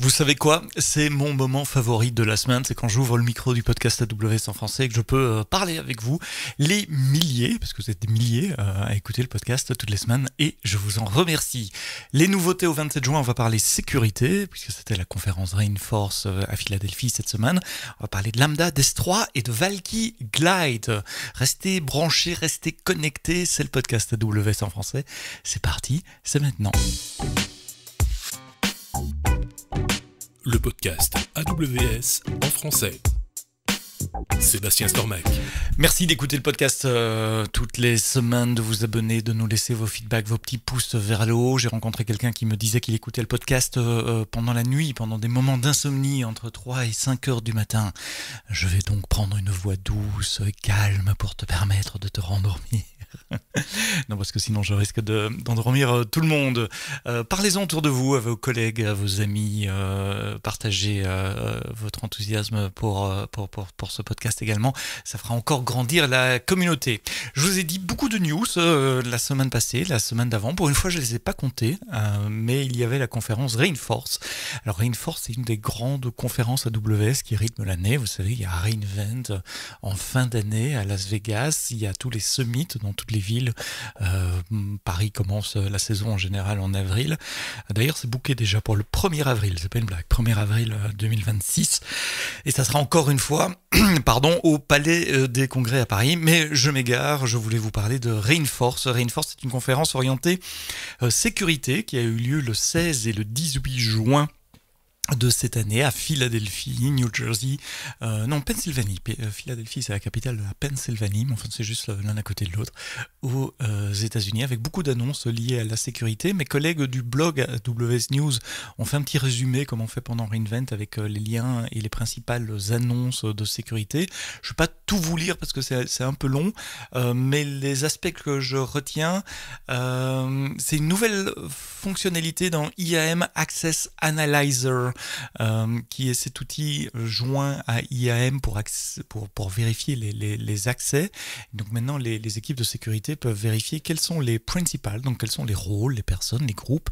Vous savez quoi? C'est mon moment favori de la semaine, c'est quand j'ouvre le micro du podcast AWS en français et que je peux parler avec vous, les milliers, parce que vous êtes des milliers à écouter le podcast toutes les semaines, et je vous en remercie. Les nouveautés au 27 juin, on va parler sécurité, puisque c'était la conférence Reinforce à Philadelphie cette semaine. On va parler de Lambda, d'S3 et de Valky Glide. Restez branchés, restez connectés, c'est le podcast AWS en français. C'est parti, c'est maintenant. Le podcast AWS en français. Sébastien Stormac. Merci d'écouter le podcast toutes les semaines, de vous abonner, de nous laisser vos feedbacks, vos petits pouces vers le haut. J'ai rencontré quelqu'un qui me disait qu'il écoutait le podcast pendant la nuit, pendant des moments d'insomnie entre 3 et 5 heures du matin. Je vais donc prendre une voix douce et calme pour te permettre de te rendormir. Non, parce que sinon je risque d'endormir tout le monde. Parlez-en autour de vous, à vos collègues, à vos amis. Partagez votre enthousiasme pour ce podcast également. Ça fera encore grandir la communauté. Je vous ai dit beaucoup de news la semaine passée, la semaine d'avant. Pour une fois, je ne les ai pas comptés, mais il y avait la conférence Reinforce. Alors Reinforce, c'est une des grandes conférences AWS qui rythme l'année. Vous savez, il y a reInvent en fin d'année à Las Vegas. Il y a tous les summits dans toutes les villes. Paris commence la saison en général en avril. D'ailleurs, c'est booké déjà pour le 1er avril. C'est pas une blague. 1er avril 2026. Et ça sera encore une fois au Palais des Congrès à Paris. Mais je m'égare, je voulais vous parler de Reinforce. Reinforce, c'est une conférence orientée sécurité qui a eu lieu le 16 et le 18 juin de cette année à Philadelphie, New Jersey, Pennsylvanie. Philadelphie, c'est la capitale de la Pennsylvanie, mais enfin c'est juste l'un à côté de l'autre, aux États-Unis, avec beaucoup d'annonces liées à la sécurité. Mes collègues du blog AWS News ont fait un petit résumé, comme on fait pendant reInvent, avec les liens et les principales annonces de sécurité. Je ne vais pas tout vous lire parce que c'est un peu long, mais les aspects que je retiens, c'est une nouvelle fonctionnalité dans IAM Access Analyzer, qui est cet outil joint à IAM pour vérifier les accès. Donc maintenant, les équipes de sécurité peuvent vérifier quels sont les principals, donc quels sont les rôles, les personnes, les groupes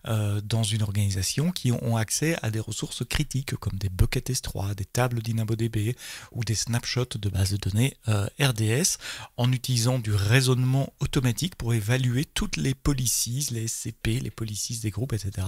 dans une organisation qui ont accès à des ressources critiques comme des buckets S3, des tables DynamoDB ou des snapshots de bases de données RDS, en utilisant du raisonnement automatique pour évaluer toutes les policies, les SCP, les policies des groupes, etc.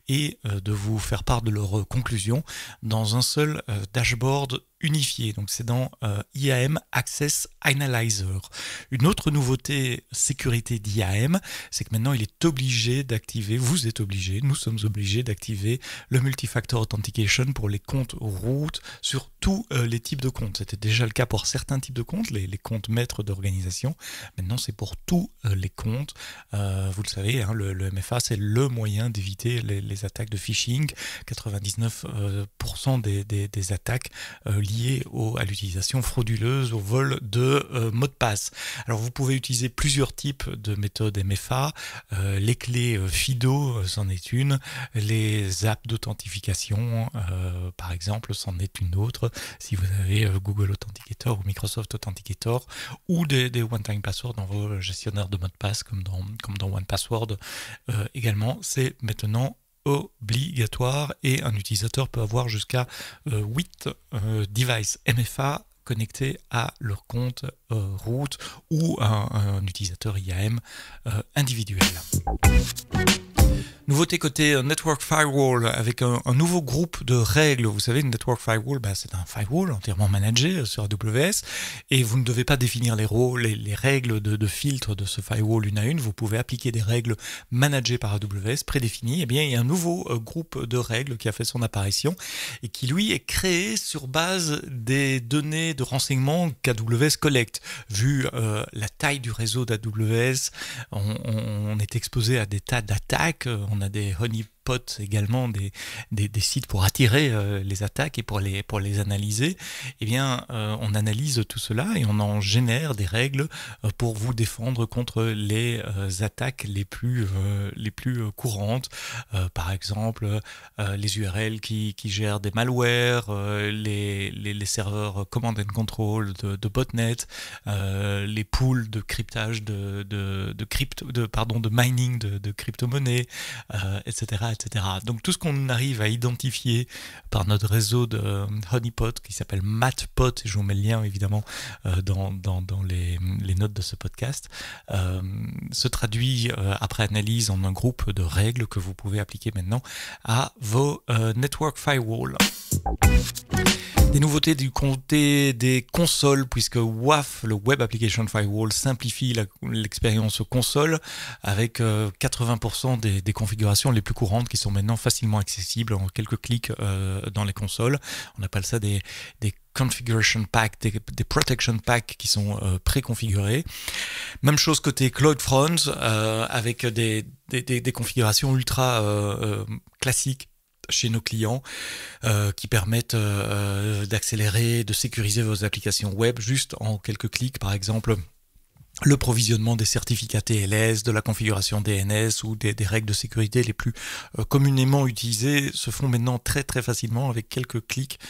et de vous faire part de leurs conclusions dans un seul dashboard unifié. Donc c'est dans IAM Access Analyzer. Une autre nouveauté sécurité d'IAM, c'est que maintenant il est obligé d'activer, vous êtes obligé, nous sommes obligés d'activer le multifactor authentication pour les comptes root sur tous les types de comptes. C'était déjà le cas pour certains types de comptes, les comptes maîtres d'organisation. Maintenant c'est pour tous les comptes. Vous le savez, le MFA c'est le moyen d'éviter les attaques de phishing. 99% des attaques liées à l'utilisation frauduleuse, au vol de mots de passe. Alors vous pouvez utiliser plusieurs types de méthodes MFA. Les clés FIDO, c'en est une. Les apps d'authentification, par exemple, c'en est une autre. Si vous avez Google Authenticator ou Microsoft Authenticator, ou des one-time passwords dans vos gestionnaires de mots de passe comme dans OnePassword également, c'est maintenant obligatoire et un utilisateur peut avoir jusqu'à 8 devices MFA connectés à leur compte root ou un utilisateur IAM individuel. Nouveauté côté Network Firewall avec un nouveau groupe de règles. Vous savez, une Network Firewall, c'est un firewall entièrement managé sur AWS et vous ne devez pas définir les rôles, les règles de filtre de ce firewall une à une. Vous pouvez appliquer des règles managées par AWS, prédéfinies. Eh bien, il y a un nouveau groupe de règles qui a fait son apparition et qui, lui, est créé sur base des données de renseignement qu'AWS collecte. Vu la taille du réseau d'AWS, on est exposé à des tas d'attaques. On a des honeypots également, des sites pour attirer les attaques et pour les analyser. Eh bien, on analyse tout cela et on en génère des règles pour vous défendre contre les attaques les plus courantes. Par exemple, les URL qui gèrent des malwares, les serveurs command and control de botnet, les pools de cryptage de mining de crypto-monnaies, etc., etc. Donc tout ce qu'on arrive à identifier par notre réseau de honeypot qui s'appelle Matpot, et je vous mets le lien évidemment dans les notes de ce podcast, se traduit après analyse en un groupe de règles que vous pouvez appliquer maintenant à vos network firewall. Des nouveautés du côté des consoles, puisque WAF, le Web Application Firewall, simplifie l'expérience console avec 80% des configurations les plus courantes qui sont maintenant facilement accessibles en quelques clics dans les consoles. On appelle ça des configuration packs, des protection packs qui sont préconfigurés. Même chose côté CloudFront, avec des configurations ultra classiques chez nos clients qui permettent d'accélérer, de sécuriser vos applications web juste en quelques clics, par exemple le provisionnement des certificats TLS, de la configuration DNS ou des règles de sécurité les plus communément utilisées se font maintenant très très facilement avec quelques clics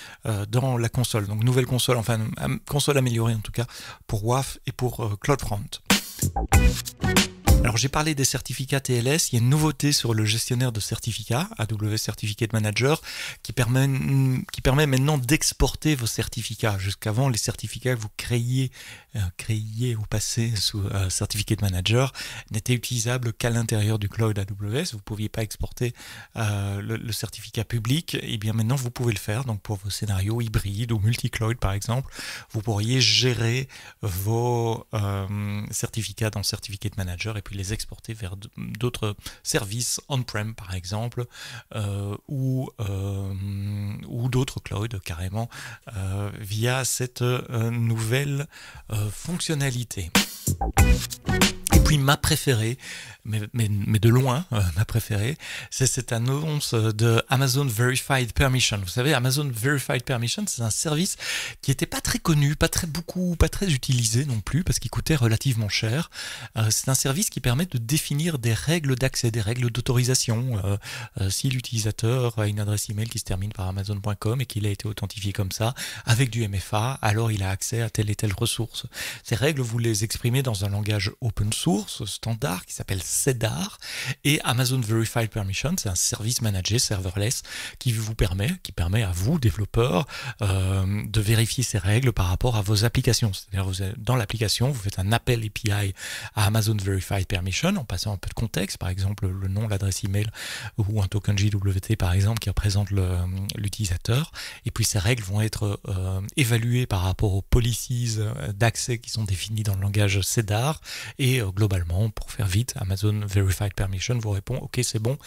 dans la console. Donc nouvelle console, enfin console améliorée en tout cas pour WAF et pour CloudFront. Alors j'ai parlé des certificats TLS, il y a une nouveauté sur le gestionnaire de certificats, AWS Certificate Manager, qui permet maintenant d'exporter vos certificats. Jusqu'avant, les certificats que vous créiez au passé sous Certificate Manager n'étaient utilisables qu'à l'intérieur du cloud AWS. Vous ne pouviez pas exporter le certificat public, et bien maintenant vous pouvez le faire. Donc pour vos scénarios hybrides ou multi-cloud par exemple, vous pourriez gérer vos certificats dans Certificate Manager et puis les exporter vers d'autres services on-prem par exemple, ou d'autres clouds carrément via cette nouvelle fonctionnalité. Et puis ma préférée, mais de loin, ma préférée, c'est cette annonce de Amazon Verified Permission. Vous savez, Amazon Verified Permission, c'est un service qui n'était pas très connu, pas très utilisé non plus, parce qu'il coûtait relativement cher. C'est un service qui permet de définir des règles d'accès, des règles d'autorisation. Si l'utilisateur a une adresse email qui se termine par amazon.com et qu'il a été authentifié comme ça, avec du MFA, alors il a accès à telle et telle ressource. Ces règles, vous les exprimez dans un langage open source standard qui s'appelle CEDAR, et Amazon Verified Permission, c'est un service managé serverless qui permet à vous, développeurs, de vérifier ces règles par rapport à vos applications. C'est-à-dire, dans l'application, vous faites un appel API à Amazon Verified Permission en passant un peu de contexte, par exemple le nom, l'adresse email ou un token JWT par exemple qui représente l'utilisateur, et puis ces règles vont être évaluées par rapport aux policies d'accès qui sont définies dans le langage CEDAR, et globalement, pour faire vite, Amazon Verified Permission vous répond ok, c'est bon,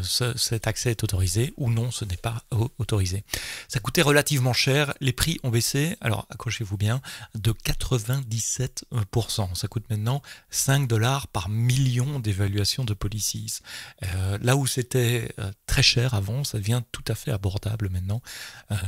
cet accès est autorisé, ou non, ce n'est pas autorisé. Ça coûtait relativement cher, les prix ont baissé, alors accrochez-vous bien, de 97%. Ça coûte maintenant $5 par million d'évaluation de policies. Là où c'était très cher avant, ça devient tout à fait abordable maintenant,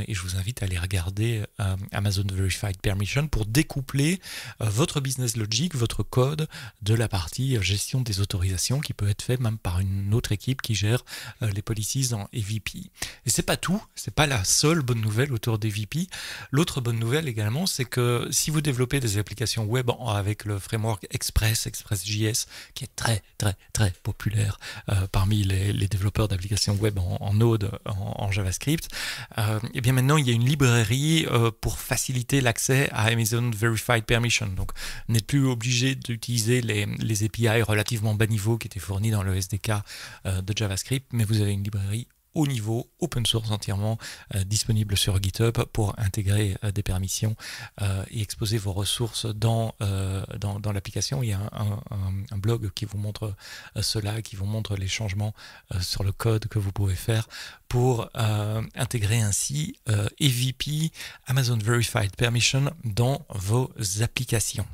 et je vous invite à aller regarder Amazon Verified Permission pour découpler votre business logic, votre code, de la partie gestion des autorisations qui peut être fait même par une autre équipe qui gère les policies dans EVP. Et c'est pas tout, c'est pas la seule bonne nouvelle autour d'EVP. L'autre bonne nouvelle également, c'est que si vous développez des applications web avec le framework Express.js, qui est très très très populaire parmi les développeurs d'applications web en Node, en JavaScript, et bien maintenant il y a une librairie pour faciliter l'accès à Amazon Verified Permission. Donc vous n'êtes plus obligé d'utiliser les API relativement bas niveau qui étaient fournis dans le SDK de JavaScript, mais vous avez une librairie haut niveau, open source entièrement, disponible sur GitHub pour intégrer des permissions et exposer vos ressources dans l'application. Il y a un blog qui vous montre cela, qui vous montre les changements sur le code que vous pouvez faire pour intégrer ainsi EVP, Amazon Verified Permission, dans vos applications.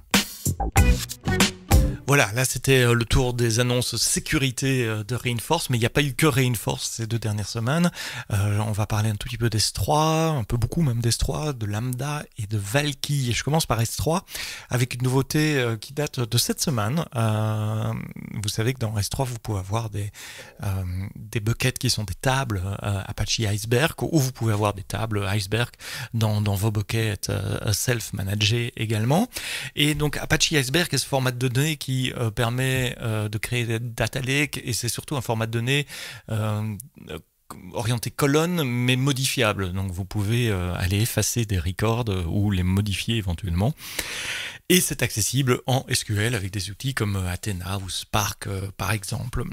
Voilà, là c'était le tour des annonces sécurité de Reinforce, mais il n'y a pas eu que Reinforce ces 2 dernières semaines. On va parler un tout petit peu d'S3, un peu beaucoup même d'S3, de Lambda et de Valky. Et je commence par S3 avec une nouveauté qui date de cette semaine. Vous savez que dans S3 vous pouvez avoir des buckets qui sont des tables Apache Iceberg, ou vous pouvez avoir des tables Iceberg dans vos buckets self-managés également. Et donc Apache Iceberg est ce format de données qui qui permet de créer des data lakes, et c'est surtout un format de données orienté colonne mais modifiable, donc vous pouvez aller effacer des records ou les modifier éventuellement, et c'est accessible en SQL avec des outils comme Athena ou Spark par exemple.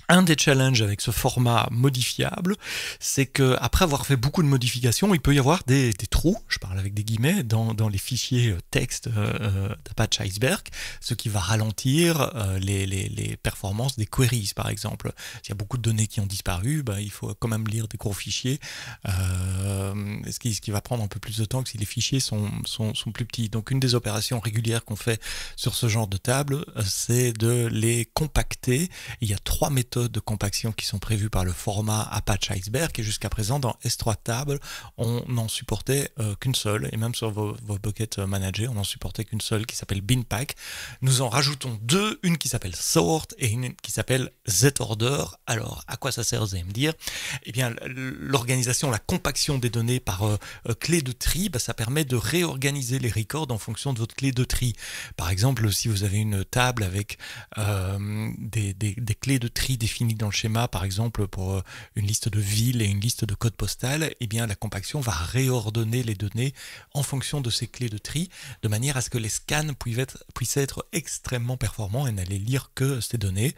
Un des challenges avec ce format modifiable, c'est que après avoir fait beaucoup de modifications, il peut y avoir des trous, je parle avec des guillemets, dans les fichiers texte d'Apache Iceberg, ce qui va ralentir les performances des queries, par exemple. S'il y a beaucoup de données qui ont disparu, il faut quand même lire des gros fichiers, ce qui va prendre un peu plus de temps que si les fichiers sont plus petits. Donc une des opérations régulières qu'on fait sur ce genre de table, c'est de les compacter. Il y a 3 méthodes de compaction qui sont prévues par le format Apache Iceberg, et jusqu'à présent dans S3 Table on n'en supportait qu'une seule, et même sur vos buckets managés on n'en supportait qu'une seule qui s'appelle BinPack. Nous en rajoutons 2, une qui s'appelle Sort et une qui s'appelle Z-Order. Alors à quoi ça sert, vous allez me dire? Eh bien l'organisation, la compaction des données par clé de tri, ça permet de réorganiser les records en fonction de votre clé de tri. Par exemple, si vous avez une table avec des clés de tri définies dans le schéma, par exemple pour une liste de villes et une liste de codes postales, eh bien la compaction va réordonner les données en fonction de ces clés de tri, de manière à ce que les scans puissent être extrêmement performants et n'aller lire que ces données.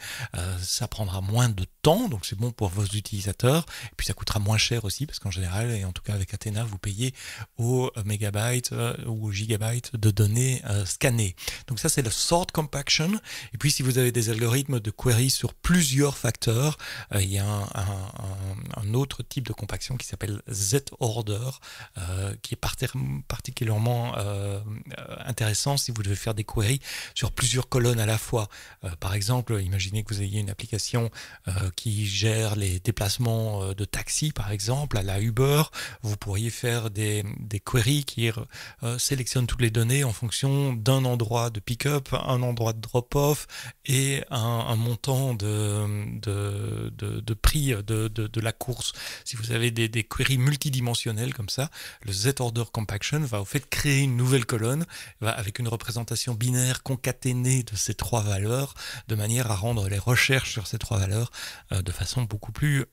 Ça prendra moins de temps, donc c'est bon pour vos utilisateurs, et puis ça coûtera moins cher aussi, parce qu'en général, et en tout cas avec Athena, vous payez au mégabyte ou au gigabyte de données scannées. Donc ça c'est le sort compaction. Et puis si vous avez des algorithmes de query sur plusieurs facteurs, il y a un autre type de compaction qui s'appelle Z-Order, qui est particulièrement intéressant si vous devez faire des queries sur plusieurs colonnes à la fois. Par exemple, imaginez que vous ayez une application qui gère les déplacements de taxi, par exemple, à la Uber. Vous pourriez faire des queries qui sélectionnent toutes les données en fonction d'un endroit de pick-up, un endroit de drop-off et un montant de prix de la course. Si vous avez des queries multidimensionnelles comme ça, le Z-Order Compaction va au fait créer une nouvelle colonne avec une représentation binaire concaténée de ces 3 valeurs, de manière à rendre les recherches sur ces 3 valeurs de façon beaucoup plus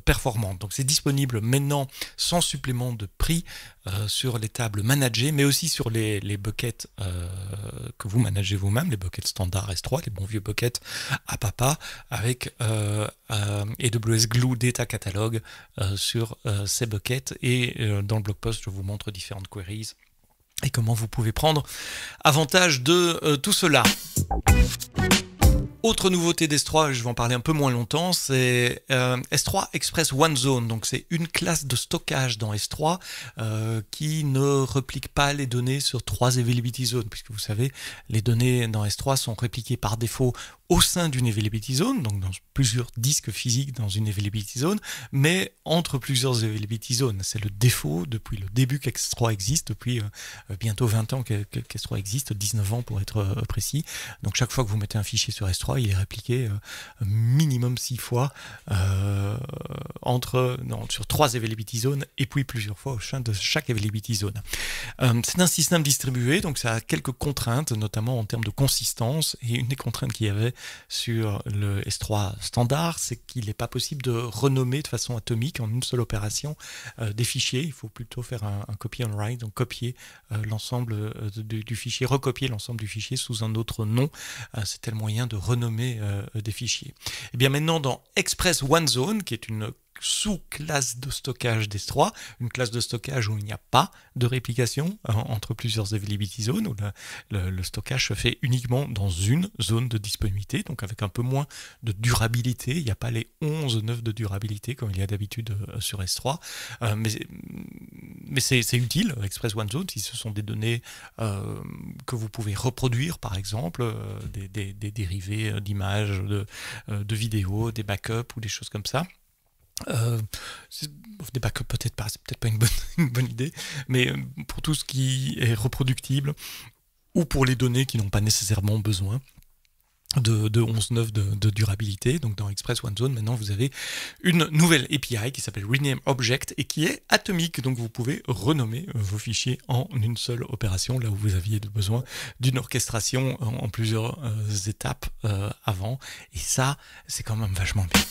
performante. Donc c'est disponible maintenant sans supplément de prix sur les tables managées, mais aussi sur les buckets que vous managez vous-même, les buckets standards S3, les bons vieux buckets à papa, avec AWS Glue Data Catalog sur ces buckets. Et dans le blog post, je vous montre différentes queries et comment vous pouvez prendre avantage de tout cela. Autre nouveauté d'S3, je vais en parler un peu moins longtemps, c'est S3 Express One Zone. Donc c'est une classe de stockage dans S3 qui ne replique pas les données sur 3 availability zones, puisque vous savez, les données dans S3 sont répliquées par défaut au sein d'une availability zone, donc dans plusieurs disques physiques dans une availability zone, mais entre plusieurs availability zones. C'est le défaut depuis le début qu'S3 existe, depuis bientôt 20 ans qu'S3 existe, 19 ans pour être précis. Donc chaque fois que vous mettez un fichier sur S3, il est répliqué minimum 6 fois sur 3 availability zones, et puis plusieurs fois au sein de chaque availability zone. C'est un système distribué, donc ça a quelques contraintes, notamment en termes de consistance, et une des contraintes qu'il y avait sur le S3 standard, c'est qu'il n'est pas possible de renommer de façon atomique en une seule opération des fichiers. Il faut plutôt faire un copy on write, donc copier l'ensemble du fichier, recopier l'ensemble du fichier sous un autre nom. C'était le moyen de renommer des fichiers. Et bien maintenant dans Express One Zone, qui est une sous-classe de stockage d'S3, une classe de stockage où il n'y a pas de réplication entre plusieurs availability zones, où le stockage se fait uniquement dans une zone de disponibilité, donc avec un peu moins de durabilité. Il n'y a pas les 11 nœuds de durabilité comme il y a d'habitude sur S3, mais c'est utile, Express One Zone, si ce sont des données que vous pouvez reproduire, par exemple, des dérivés d'images, de vidéos, des backups ou des choses comme ça. Des backups peut-être pas, c'est peut-être pas une bonne idée, mais pour tout ce qui est reproductible ou pour les données qui n'ont pas nécessairement besoin de 11.9 de durabilité. Donc dans Express One Zone, maintenant vous avez une nouvelle API qui s'appelle Rename Object et qui est atomique. Donc vous pouvez renommer vos fichiers en une seule opération, là où vous aviez besoin d'une orchestration en plusieurs étapes avant. Et ça, c'est quand même vachement bien.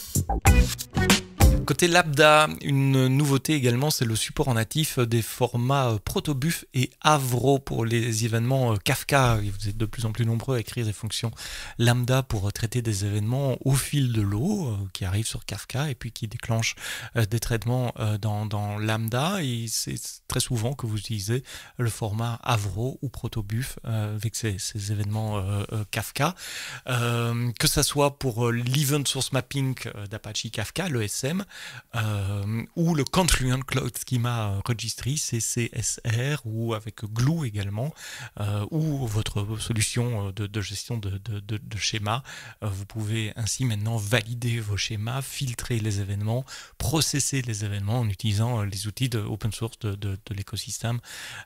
Côté Lambda, une nouveauté également, c'est le support en natif des formats Protobuf et Avro pour les événements Kafka. Vous êtes de plus en plus nombreux à écrire des fonctions Lambda pour traiter des événements au fil de l'eau qui arrivent sur Kafka et puis qui déclenchent des traitements dans Lambda. Et c'est très souvent que vous utilisez le format Avro ou Protobuf avec ces événements Kafka. Que ça soit pour l'Event Source Mapping d'Apache Kafka, l'ESM, ou le Confluent Cloud Schema Registry, CCSR, ou avec Glue également, ou votre solution de gestion de schémas. Vous pouvez ainsi maintenant valider vos schémas, filtrer les événements, processer les événements en utilisant les outils de open source de l'écosystème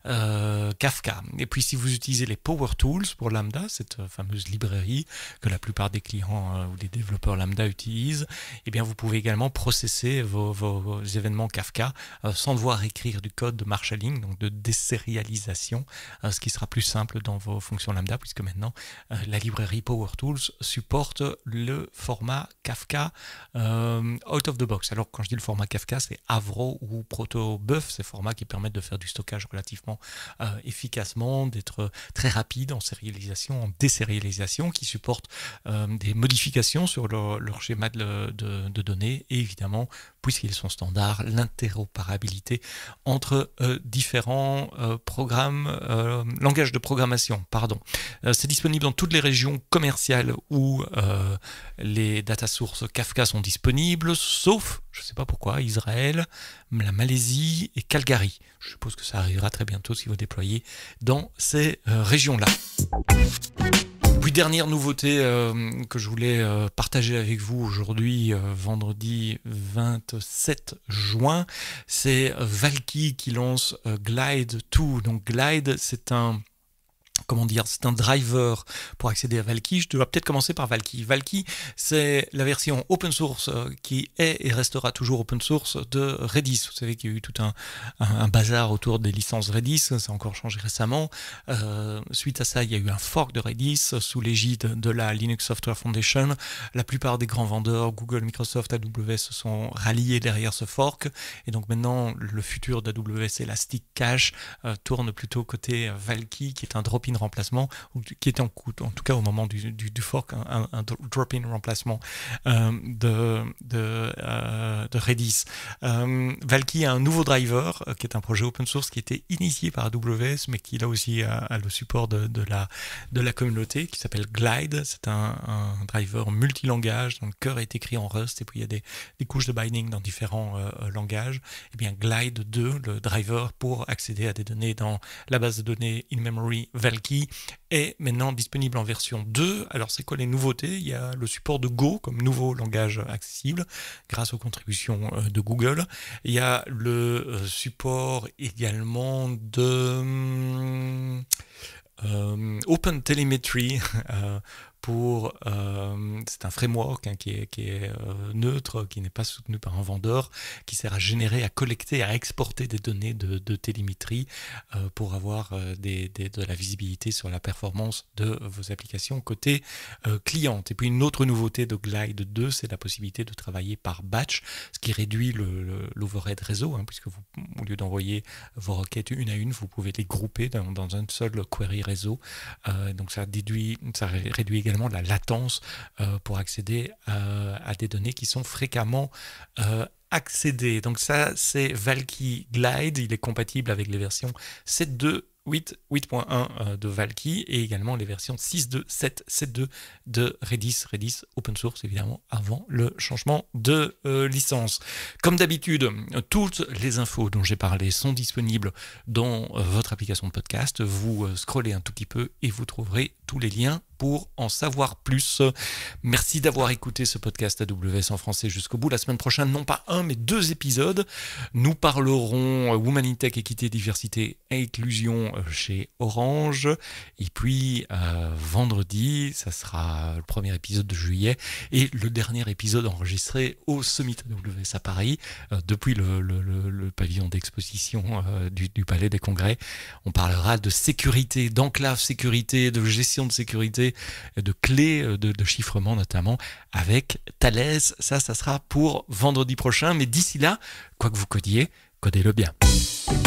Kafka. Et puis si vous utilisez les Power Tools pour Lambda, cette fameuse librairie que la plupart des clients ou des développeurs Lambda utilisent, eh bien vous pouvez également processer vos événements Kafka sans devoir écrire du code de marshalling, donc de désérialisation, ce qui sera plus simple dans vos fonctions Lambda, puisque maintenant la librairie PowerTools supporte le format Kafka out of the box. Alors quand je dis le format Kafka, c'est Avro ou Protobuf, ces formats qui permettent de faire du stockage relativement efficacement, d'être très rapide en sérialisation, en désérialisation, qui supportent des modifications sur leur schéma de données et évidemment, puisqu'ils sont standards, l'interopérabilité entre différents langages de programmation. C'est disponible dans toutes les régions commerciales où les data sources Kafka sont disponibles, sauf, je ne sais pas pourquoi, Israël, la Malaisie et Calgary. Je suppose que ça arrivera très bientôt si vous déployez dans ces régions-là. Puis dernière nouveauté que je voulais partager avec vous aujourd'hui, vendredi 27 juin, c'est Valky qui lance Glide 2. Donc Glide, c'est un driver pour accéder à Valky. Je dois peut-être commencer par Valky. Valky, c'est la version open source qui est et restera toujours open source de Redis. Vous savez qu'il y a eu tout un bazar autour des licences Redis, ça a encore changé récemment. Suite à ça, il y a eu un fork de Redis sous l'égide de la Linux Software Foundation. La plupart des grands vendeurs, Google, Microsoft, AWS, se sont ralliés derrière ce fork. Et donc maintenant, le futur d'AWS Elastic Cache tourne plutôt côté Valky, qui est un drop-in remplacement, qui était en tout cas au moment du fork, un drop-in remplacement de Redis. Valky a un nouveau driver qui est un projet open source qui était initié par AWS, mais qui là aussi a le support de la communauté, qui s'appelle Glide. C'est un driver multilangage dont le cœur est écrit en Rust et puis il y a des couches de binding dans différents langages. Et bien Glide 2, le driver pour accéder à des données dans la base de données in-memory Valky, est maintenant disponible en version 2. Alors c'est quoi les nouveautés? Il y a le support de Go comme nouveau langage accessible grâce aux contributions de Google. Il y a le support également de OpenTelemetry c'est un framework qui est neutre, qui n'est pas soutenu par un vendeur, qui sert à générer, à collecter, à exporter des données de télémétrie pour avoir de la visibilité sur la performance de vos applications côté cliente. Et puis une autre nouveauté de Glide 2, c'est la possibilité de travailler par batch, ce qui réduit l'overhead réseau, puisque vous, au lieu d'envoyer vos requêtes une à une, vous pouvez les grouper dans un seul query réseau. Donc ça réduit également la latence pour accéder à des données qui sont fréquemment accédées. Donc ça, c'est Valky Glide. Il est compatible avec les versions 7.2, 8.1 de Valky et également les versions 6.2, 7, 7.2 de Redis open source évidemment avant le changement de licence. Comme d'habitude, toutes les infos dont j'ai parlé sont disponibles dans votre application de podcast. Vous scrollez un tout petit peu et vous trouverez tous les liens pour en savoir plus. Merci d'avoir écouté ce podcast AWS en français jusqu'au bout. La semaine prochaine, non pas un, mais 2 épisodes. Nous parlerons Women in Tech, équité, diversité et inclusion chez Orange. Et puis, vendredi, ça sera le premier épisode de juillet et le dernier épisode enregistré au Summit AWS à Paris, depuis le pavillon d'exposition du Palais des Congrès. On parlera de sécurité, d'enclave sécurité, de gestion de sécurité, de clés de chiffrement notamment avec Thales. Ça sera pour vendredi prochain. Mais d'ici là, quoi que vous codiez, codez-le bien.